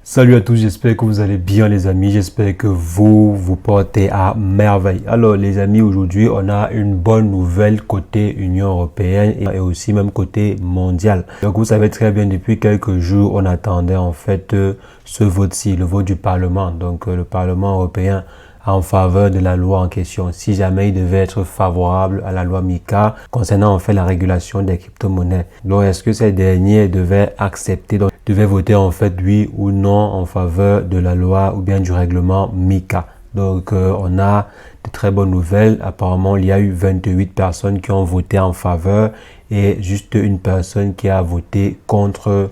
Salut à tous, j'espère que vous allez bien les amis, j'espère que vous portez à merveille. Alors les amis, aujourd'hui on a une bonne nouvelle côté Union Européenne et aussi même côté mondial. Donc vous savez très bien, depuis quelques jours on attendait en fait ce vote-ci, le vote du Parlement. Donc le Parlement européen en faveur de la loi en question, si jamais il devait être favorable à la loi MiCA concernant en fait la régulation des crypto-monnaies. Donc est-ce que ces derniers devaient accepter, donc devaient voter en fait oui ou non en faveur de la loi ou bien du règlement MiCA. Donc on a de très bonnes nouvelles. Apparemment il y a eu 28 personnes qui ont voté en faveur et juste une personne qui a voté contre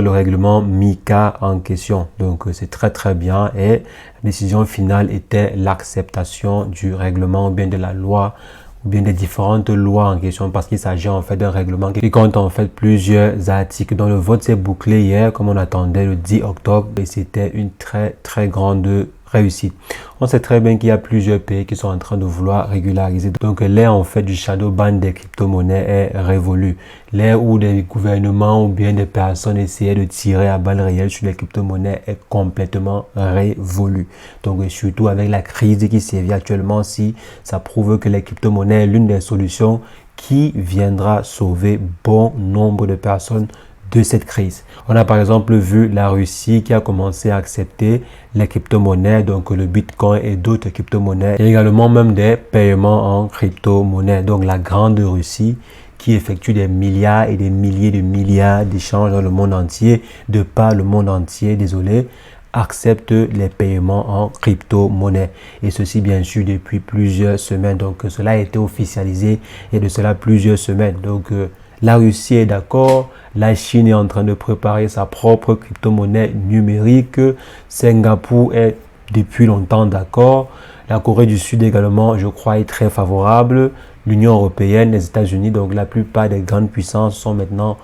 le règlement MiCA en question. Donc c'est très bien et la décision finale était l'acceptation du règlement ou bien de la loi ou bien des différentes lois en question, parce qu'il s'agit en fait d'un règlement qui compte en fait plusieurs articles. Donc le vote s'est bouclé hier comme on attendait le 10 octobre et c'était une très grande réussite. On sait très bien qu'il y a plusieurs pays qui sont en train de vouloir régulariser. Donc l'ère en fait du shadow ban des crypto-monnaies est révolue. L'ère où des gouvernements ou bien des personnes essayaient de tirer à balles réelles sur les crypto-monnaies est complètement révolue. Donc surtout avec la crise qui sévit actuellement, si ça prouve que les crypto-monnaies est l'une des solutions qui viendra sauver bon nombre de personnes de cette crise. On a par exemple vu la Russie qui a commencé à accepter les crypto-monnaies, donc le Bitcoin et d'autres crypto-monnaies, et également même des paiements en crypto-monnaies. Donc la grande Russie qui effectue des milliards et des milliers de milliards d'échanges dans le monde entier, de par le monde entier, désolé, accepte les paiements en crypto-monnaie. Et ceci bien sûr depuis plusieurs semaines. Donc cela a été officialisé et de cela plusieurs semaines. Donc la Russie est d'accord, la Chine est en train de préparer sa propre crypto-monnaie numérique, Singapour est depuis longtemps d'accord, la Corée du Sud également, je crois, est très favorable, l'Union européenne, les États-Unis, donc la plupart des grandes puissances sont maintenant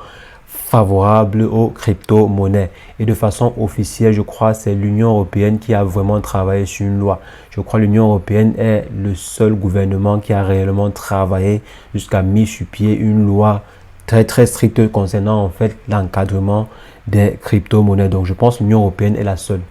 favorables aux crypto-monnaies. Et de façon officielle, je crois, c'est l'Union européenne qui a vraiment travaillé sur une loi. Je crois que l'Union européenne est le seul gouvernement qui a réellement travaillé jusqu'à mis sur pied une loi très stricte concernant en fait l'encadrement des crypto-monnaies. Donc je pense que l'Union européenne est la seule.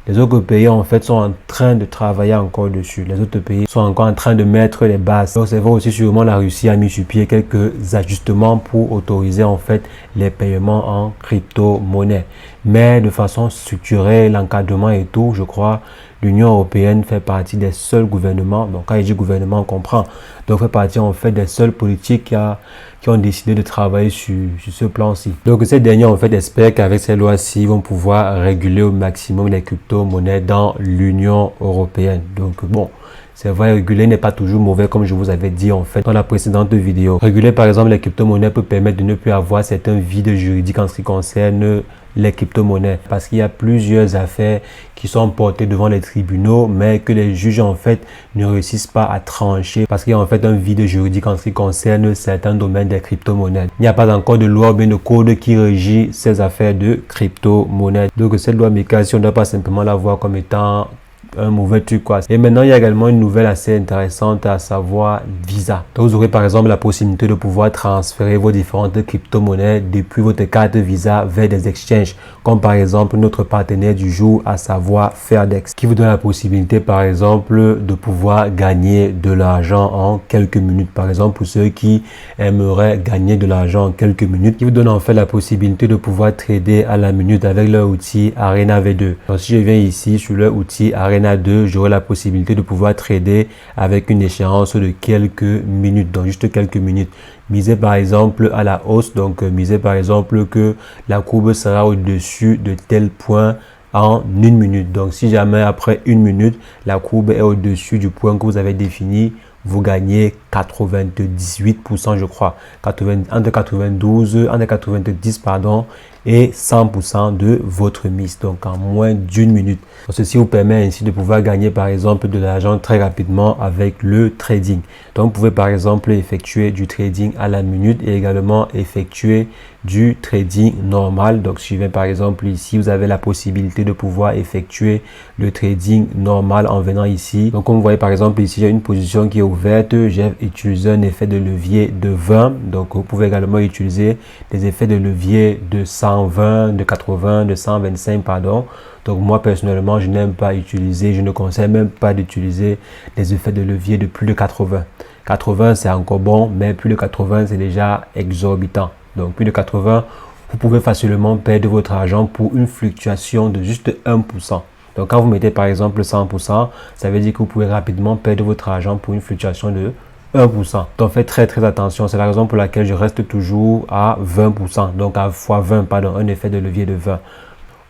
Les autres pays en fait sont en train de travailler encore dessus. Les autres pays sont encore en train de mettre les bases. Donc c'est vrai aussi, sûrement la Russie a mis sur pied quelques ajustements pour autoriser en fait les paiements en crypto-monnaie. Mais de façon structurée, l'encadrement et tout, je crois, l'Union européenne fait partie des seuls gouvernements. Donc quand il dit gouvernement, on comprend. Donc fait partie en fait des seules politiques qui ont décidé de travailler sur ce plan-ci. Donc ces derniers en fait espèrent qu'avec ces lois-ci, ils vont pouvoir réguler au maximum les crypto-monnaies dans l'Union européenne. Donc bon, c'est vrai, réguler n'est pas toujours mauvais comme je vous avais dit en fait dans la précédente vidéo. Réguler par exemple les crypto-monnaies peut permettre de ne plus avoir certains vides juridiques en ce qui concerne les crypto-monnaies, parce qu'il y a plusieurs affaires qui sont portées devant les tribunaux mais que les juges en fait ne réussissent pas à trancher parce qu'il y a en fait un vide juridique en ce qui concerne certains domaines des crypto-monnaies. Il n'y a pas encore de loi ou bien de code qui régit ces affaires de crypto-monnaies. Donc cette loi MiCA, si on ne doit pas simplement la voir comme étant un mauvais truc quoi. Et maintenant il y a également une nouvelle assez intéressante, à savoir Visa. Donc vous aurez par exemple la possibilité de pouvoir transférer vos différentes crypto-monnaies depuis votre carte Visa vers des exchanges, comme par exemple notre partenaire du jour, à savoir Fairdex, qui vous donne la possibilité par exemple de pouvoir gagner de l'argent en quelques minutes. Par exemple pour ceux qui aimeraient gagner de l'argent en quelques minutes, qui vous donne en fait la possibilité de pouvoir trader à la minute avec leur outil Arena V2. Donc si je viens ici sur leur outil Arena 2, j'aurai la possibilité de pouvoir trader avec une échéance de quelques minutes, donc juste quelques minutes. Miser par exemple à la hausse, donc miser par exemple que la courbe sera au-dessus de tel point en une minute. Donc si jamais après une minute, la courbe est au-dessus du point que vous avez défini, vous gagnez 98%, je crois, entre 90 pardon, et 100% de votre mise, donc en moins d'une minute. Donc, ceci vous permet ainsi de pouvoir gagner par exemple de l'argent très rapidement avec le trading. Donc vous pouvez par exemple effectuer du trading à la minute et également effectuer du trading normal. Donc si je viens par exemple ici, vous avez la possibilité de pouvoir effectuer le trading normal en venant ici. Donc comme vous voyez par exemple ici, j'ai une position qui est ouverte, j'ai utiliser un effet de levier de 20. Donc, vous pouvez également utiliser des effets de levier de 120, de 80, de 125, pardon. Donc, moi, personnellement, je n'aime pas utiliser, je ne conseille même pas d'utiliser des effets de levier de plus de 80. 80, c'est encore bon, mais plus de 80, c'est déjà exorbitant. Donc, plus de 80, vous pouvez facilement perdre votre argent pour une fluctuation de juste 1%. Donc, quand vous mettez par exemple 100%, ça veut dire que vous pouvez rapidement perdre votre argent pour une fluctuation de 1%. Donc, faites très attention. C'est la raison pour laquelle je reste toujours à 20%. Donc, à x20, pardon, un effet de levier de 20.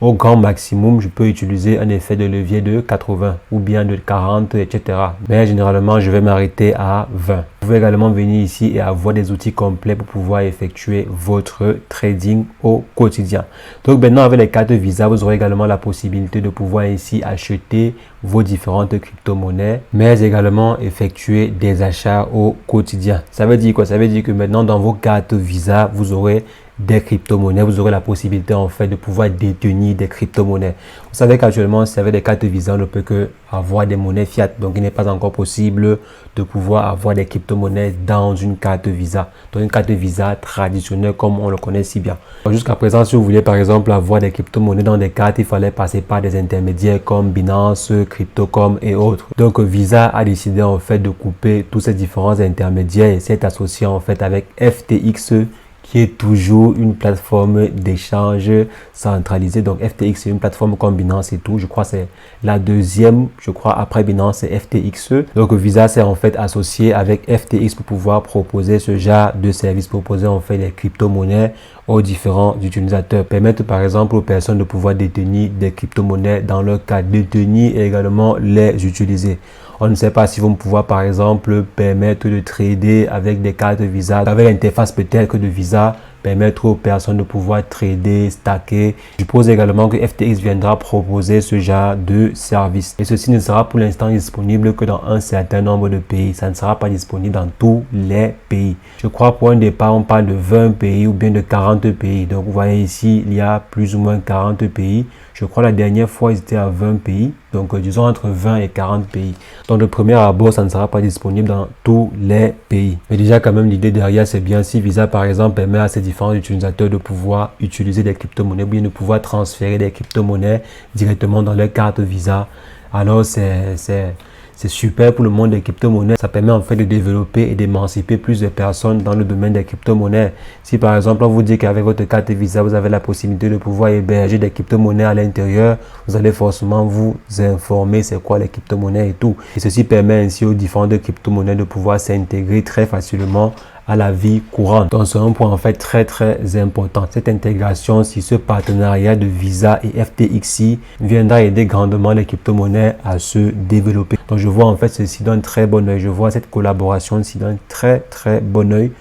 Au grand maximum, je peux utiliser un effet de levier de 80 ou bien de 40, etc. Mais généralement, je vais m'arrêter à 20. Vous pouvez également venir ici et avoir des outils complets pour pouvoir effectuer votre trading au quotidien. Donc maintenant, avec les cartes Visa, vous aurez également la possibilité de pouvoir ici acheter vos différentes crypto-monnaies, mais également effectuer des achats au quotidien. Ça veut dire quoi? Ça veut dire que maintenant, dans vos cartes Visa, vous aurez des crypto-monnaies, vous aurez la possibilité en fait de pouvoir détenir des crypto-monnaies. Vous savez qu'actuellement, si avec des cartes Visa, on ne peut que avoir des monnaies fiat. Donc, il n'est pas encore possible de pouvoir avoir des crypto-monnaies dans une carte Visa. Donc, une carte Visa traditionnelle comme on le connaît si bien. Jusqu'à présent, si vous voulez par exemple avoir des crypto-monnaies dans des cartes, il fallait passer par des intermédiaires comme Binance, Crypto.com et autres. Donc, Visa a décidé en fait de couper tous ces différents intermédiaires et s'est associé en fait avec FTX, qui est toujours une plateforme d'échange centralisée. Donc FTX, c'est une plateforme comme Binance et tout. Je crois que c'est la deuxième, je crois, après Binance, c'est FTX. Donc Visa s'est en fait associé avec FTX pour pouvoir proposer ce genre de service, proposer en fait les crypto-monnaies aux différents utilisateurs. Permettre par exemple aux personnes de pouvoir détenir des crypto-monnaies dans leur cas, détenir et également les utiliser. On ne sait pas si vont pouvoir par exemple permettre de trader avec des cartes Visa, avec l'interface peut-être de Visa, permettre aux personnes de pouvoir trader, stacker. Je suppose également que FTX viendra proposer ce genre de service. Et ceci ne sera pour l'instant disponible que dans un certain nombre de pays. Ça ne sera pas disponible dans tous les pays. Je crois pour un départ, on parle de 20 pays ou bien de 40 pays. Donc vous voyez ici, il y a plus ou moins 40 pays. Je crois la dernière fois, ils étaient à 20 pays. Donc, disons entre 20 et 40 pays. Donc, le premier abord, ça ne sera pas disponible dans tous les pays. Mais déjà, quand même, l'idée derrière, c'est bien si Visa, par exemple, permet à ces différents utilisateurs de pouvoir utiliser des crypto-monnaies ou bien de pouvoir transférer des crypto-monnaies directement dans leur carte Visa. Alors, c'est super pour le monde des crypto-monnaies. Ça permet en fait de développer et d'émanciper plus de personnes dans le domaine des crypto-monnaies. Si par exemple, on vous dit qu'avec votre carte Visa, vous avez la possibilité de pouvoir héberger des crypto-monnaies à l'intérieur, vous allez forcément vous informer c'est quoi les crypto-monnaies et tout. Et ceci permet ainsi aux différentes crypto-monnaies de pouvoir s'intégrer très facilement à la vie courante. Donc c'est un point en fait très important. Cette intégration, si ce partenariat de Visa et FTX viendra aider grandement les crypto-monnaies à se développer. Donc je vois en fait ceci d'un très bon œil. Je vois cette collaboration ici d'un très bon œil.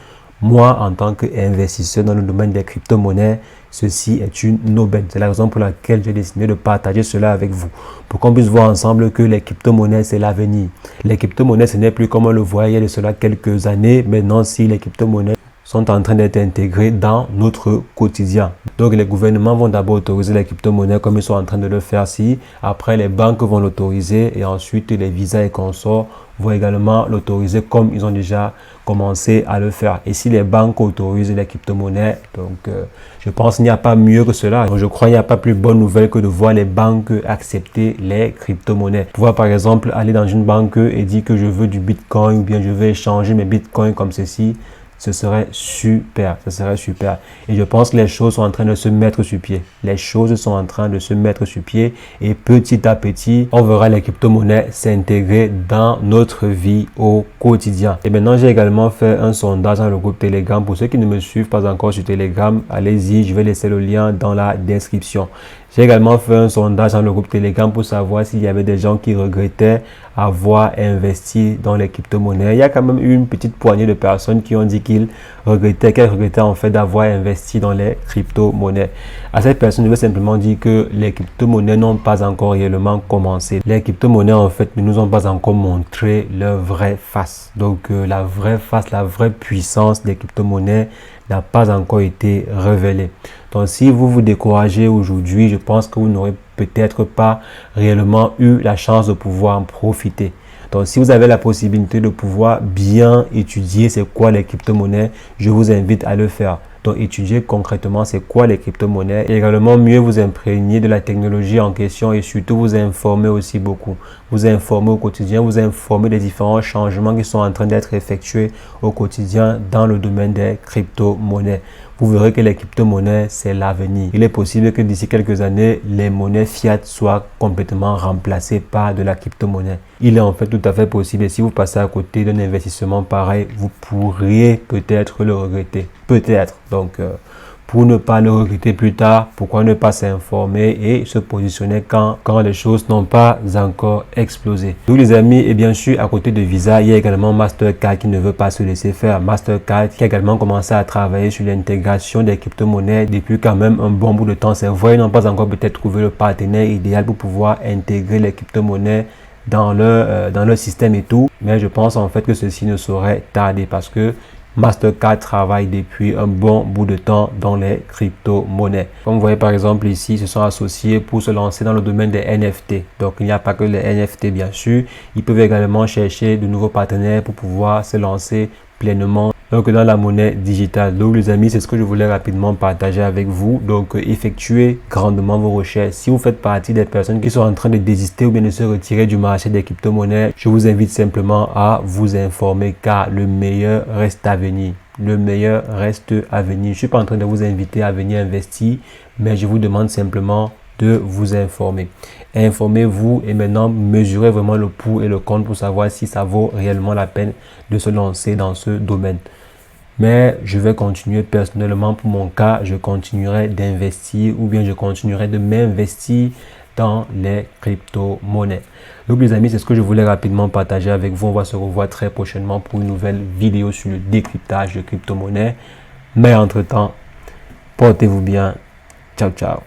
Moi, en tant qu'investisseur dans le domaine des crypto-monnaies, ceci est une aubaine. C'est la raison pour laquelle j'ai décidé de partager cela avec vous. Pour qu'on puisse voir ensemble que les crypto-monnaies, c'est l'avenir. Les crypto-monnaies, ce n'est plus comme on le voyait il y a de cela quelques années. Maintenant, si les crypto-monnaies sont en train d'être intégrées dans notre quotidien. Donc, les gouvernements vont d'abord autoriser les crypto-monnaies comme ils sont en train de le faire ici. Après, les banques vont l'autoriser et ensuite, les visas et consorts vont également l'autoriser comme ils ont déjà commencé à le faire. Et si les banques autorisent les crypto-monnaies, donc je pense qu'il n'y a pas mieux que cela. Donc, je crois qu'il n'y a pas plus bonne nouvelle que de voir les banques accepter les crypto-monnaies. Pouvoir par exemple aller dans une banque et dire que je veux du Bitcoin ou bien je veux échanger mes Bitcoins comme ceci. Ce serait super, ce serait super. Et je pense que les choses sont en train de se mettre sur pied. Les choses sont en train de se mettre sur pied et petit à petit, on verra les crypto-monnaies s'intégrer dans notre vie au quotidien. Et maintenant, j'ai également fait un sondage dans le groupe Telegram. Pour ceux qui ne me suivent pas encore sur Telegram, allez-y, je vais laisser le lien dans la description. J'ai également fait un sondage dans le groupe Telegram pour savoir s'il y avait des gens qui regrettaient avoir investi dans les crypto-monnaies. Il y a quand même eu une petite poignée de personnes qui ont dit qu'elles regrettaient en fait d'avoir investi dans les crypto-monnaies. À cette personne, je veux simplement dire que les crypto-monnaies n'ont pas encore réellement commencé. Les crypto-monnaies en fait ne nous ont pas encore montré leur vraie face. Donc la vraie face, la vraie puissance des crypto-monnaies n'a pas encore été révélée. Donc si vous vous découragez aujourd'hui, je pense que vous n'aurez peut-être pas réellement eu la chance de pouvoir en profiter. Donc, si vous avez la possibilité de pouvoir bien étudier c'est quoi les crypto-monnaies, je vous invite à le faire. Donc, étudier concrètement c'est quoi les crypto-monnaies et également mieux vous imprégner de la technologie en question et surtout vous informer aussi beaucoup. Vous informer au quotidien, vous informer des différents changements qui sont en train d'être effectués au quotidien dans le domaine des crypto-monnaies. Vous verrez que les crypto-monnaies, c'est l'avenir. Il est possible que d'ici quelques années, les monnaies fiat soient complètement remplacées par de la crypto-monnaie. Il est en fait tout à fait possible et si vous passez à côté d'un investissement pareil, vous pourriez peut-être le regretter. Peut-être. Donc, pour ne pas le regretter plus tard, pourquoi ne pas s'informer et se positionner quand les choses n'ont pas encore explosé. Donc les amis, et bien sûr, à côté de Visa, il y a également Mastercard qui ne veut pas se laisser faire. Mastercard qui a également commencé à travailler sur l'intégration des crypto-monnaies depuis quand même un bon bout de temps. C'est vrai, ils n'ont pas encore peut-être trouvé le partenaire idéal pour pouvoir intégrer les crypto-monnaies dans leur système et tout. Mais je pense en fait que ceci ne saurait tarder parce que Mastercard travaille depuis un bon bout de temps dans les crypto-monnaies. Comme vous voyez par exemple ici, ils se sont associés pour se lancer dans le domaine des NFT. Donc il n'y a pas que les NFT bien sûr. Ils peuvent également chercher de nouveaux partenaires pour pouvoir se lancer pleinement donc dans la monnaie digitale. Donc les amis, c'est ce que je voulais rapidement partager avec vous. Donc effectuez grandement vos recherches. Si vous faites partie des personnes qui sont en train de désister ou bien de se retirer du marché des crypto-monnaies, je vous invite simplement à vous informer car le meilleur reste à venir. Le meilleur reste à venir. Je ne suis pas en train de vous inviter à venir investir, mais je vous demande simplement de vous informer. Informez-vous et maintenant mesurez vraiment le pour et le contre pour savoir si ça vaut réellement la peine de se lancer dans ce domaine. Mais je vais continuer personnellement pour mon cas, je continuerai d'investir ou bien je continuerai de m'investir dans les crypto-monnaies. Donc les amis, c'est ce que je voulais rapidement partager avec vous. On va se revoir très prochainement pour une nouvelle vidéo sur le décryptage de crypto-monnaies. Mais entre-temps, portez-vous bien. Ciao, ciao.